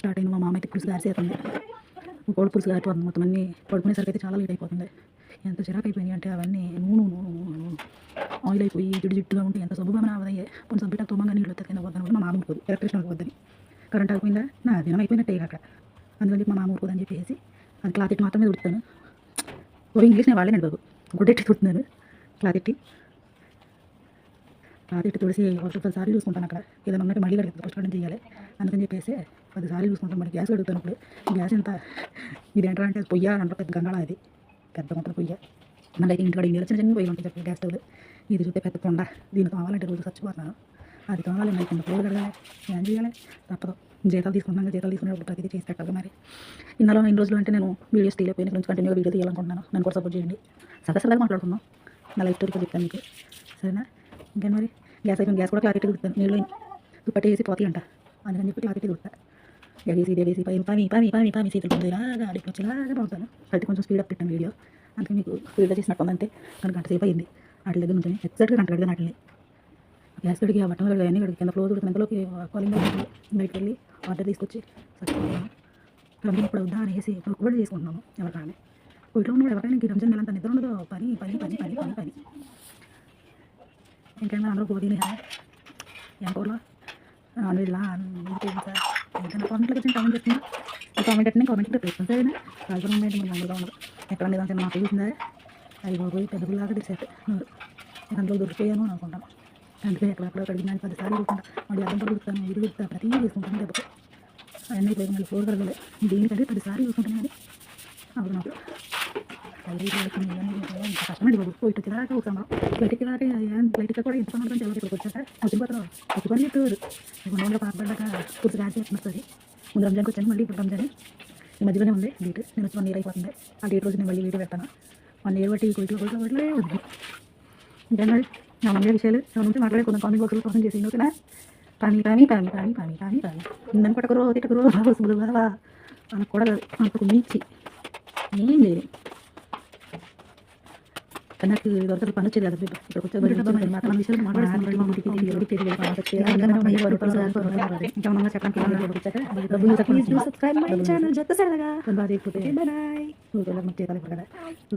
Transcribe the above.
Start అయింది. మా మామ అయితే పులుసు గారిసేస్తుంది. కోడి పులుసు గారిపోతుంది మొత్తం అన్నీ. పడుకునేసరికి అయితే చాలా లేట్ అయిపోతుంది. ఎంత చిరాకు అయిపోయినాయి అంటే అవన్నీ నూనె నూనె నూనె నూనె ఆయిల్ అయిపోయి జిడ్డుగా ఉంటే ఎంత సబ్బుగా మన అవదయ్యే కొంచెం సబ్బిట తోమంగా నీళ్ళు వస్తుంది కింద పోద్దని మా మామ ఊరుకోదు. ఎలక్ట్రిషన్ వద్దని కరెంట్ అయిపోయిందా నా దినం అయిపోయినట్టే అక్కడ. అందుకని చెప్పి మా మామ ఊరుకోదని చెప్పేసి అది క్లాత్ ఎట్టి మాత్రమే ఉడుతాను. ఓ ఇంగ్లీష్ నేను వాడలేనండి బాబు. గుడ్డెట్టి తుడుతున్నాను క్లాత్ ఎట్టి తుడిసి ఒక 10 సార్లు చూసుకుంటాను. అక్కడ ఏదైనా ఉన్నట్టు మళ్ళీ కడుగుతాను. ఫస్ట్ కడిగి చేయాలి అందుకని చెప్పేసి 10 సార్లు చూసుకుంటాను. మళ్ళీ గ్యాస్ కడుగుతాను. ఇప్పుడు గ్యాస్ ఎంత ఇది ఏంటంటే పొయ్య అంటే పెద్ద గంగాళ అది పెద్ద ఉంటుంది పొయ్య. మళ్ళీ అయితే ఇంటికాడ ఇండియాలో చిన్న చిన్న పొయ్యి ఉంటుంది చెప్పి గ్యాస్ స్టవ్. ఇది చూస్తే పెద్ద కొండ. దీన్ని కావాలంటే రోజు చచ్చిపోతున్నాను. అది కావాలి మరి కొంత పొయ్యి కడగాలి. ఏం చేయాలి తప్పదు. జీతాలు తీసుకున్నప్పుడు ప్రతిదీ చేసి పెట్టాలి. మరి ఇన్ని రోజులు అంటే నేను వీడియోస్ తీయలేకపోయిన నుంచి కంటిన్యూగా వీడియో తీయాలనుకుంటున్నాను. నన్ను కూడా సపోర్ట్ చేయండి. సరదాగా మాట్లాడుకుందాం. నా లైఫ్ స్టోరీ చెప్తాను మీకు సరేనా. ఇంకా మరి గ్యాస్ అయిపోయింది. గ్యాస్ కూడా క్లారిటీ కుడుతాను. నీళ్ళు దుప్పటి వేసి పోతాయి అంట. అందుకని చెప్పి క్లారిటీ కుడతా. వేసి ఇదే వేసి పని సీతలు పొందేలాగా అడిగి వచ్చేలాగా బాగుతాను. అయితే కొంచెం స్పీడప్ పెట్టాను వీడియో. అందుకే మీకు స్పీడ్గా చేసినట్టు ఉందంటే కానీ గంట సేపు అయింది. వాటి దగ్గర నుంచి ఎగ్జాక్ట్గా గంట గడిగా నాటిని గ్యాస్ కడిగి ఆ బట్టలు కడిగి అన్నీ కడిగి కింద ఫ్లోర్ ఎంతలోకి కాలింగ్ బయటకు వెళ్ళి ఆర్డర్ తీసుకొచ్చి చచ్చిపోతున్నాను. రంజన్ ఇప్పుడు వద్దా అనేసి ఇప్పుడు కూడా చేసుకుంటున్నాను. ఎవరికైనా వీటిలో ఉన్న ఎవరికైనా ఇంక రంజన్ నెలంతా నిద్ర ఉండదు. పని పని పని పని పని పని ఇంకేమైనా అందరూ పోటీ ఏం కూరలో నాన్ వెజ్లా సార్ ఏదైనా కామెంట్లోకి వచ్చి కామెంట్ చేస్తున్నా. ఈ కామెంట్ అంటే కామెంట్ ప్రయత్నం సరేనా. కాల్పన ఉందంటే మన అందులో ఉండదు. ఎక్కడ లేదంటే నాకు చూసిందా అది పోయి పెద్ద పిల్లలాగా తెచ్చేది నోరు. అందులో దొరికిపోయాను అనుకుంటాను. అందుకే ఎక్కడెక్కడ కడిగినాను 10 సార్లు చూసుకుంటా. మళ్ళీ అర్థం కడుగుతాను ఇది కుడుతా ప్రతి చేసుకుంటాను. దెబ్బతో అవన్నీ పోయి మళ్ళీ ఫ్లోర్ కడగలే. దీనికంటే 10 సార్లు చూసుకుంటాను. అది అప్పుడు నాకు కష్టమండి బాబు. పోయి వచ్చేదాకా ఒకసారి బయటికి దాకా బయటికి కూడా ఎంత పని ఎవరికి ఇక్కడికి వచ్చాక వచ్చిపోతారు. వచ్చి పని చెప్తారు. ఇప్పుడు పాపడ్డాక పూర్తి రాసి వస్తుంది. ముందు రంజాన్కి వచ్చాను. మళ్ళీ ఇప్పుడు రంజాన్ ఈ మధ్యలోనే ఉంది డేట్. నేను వచ్చి 1 ఇయర్ అయిపోతుంది. ఆ డేట్ రోజు నేను మళ్ళీ వీడియో పెడతాను. 1 ఇయర్ బట్టి కొట్లే ఉంది. ఇంకేం మరి నా మంది విషయాలు నా నుంచి మాట్లాడుకుందాం. కామెంట్ బాక్స్లో కోసం చేసి ఓకేనా. పని నన్ను పట్టకరో తిట్టకరో వస్తువులు కదా మనకు కూడా మనకు మించి ఏం లేదు. నాకు దొరకదు పని వచ్చేది కదా. ఇక్కడ వచ్చే మన విషయాలు మాట్లాడుతున్నాను.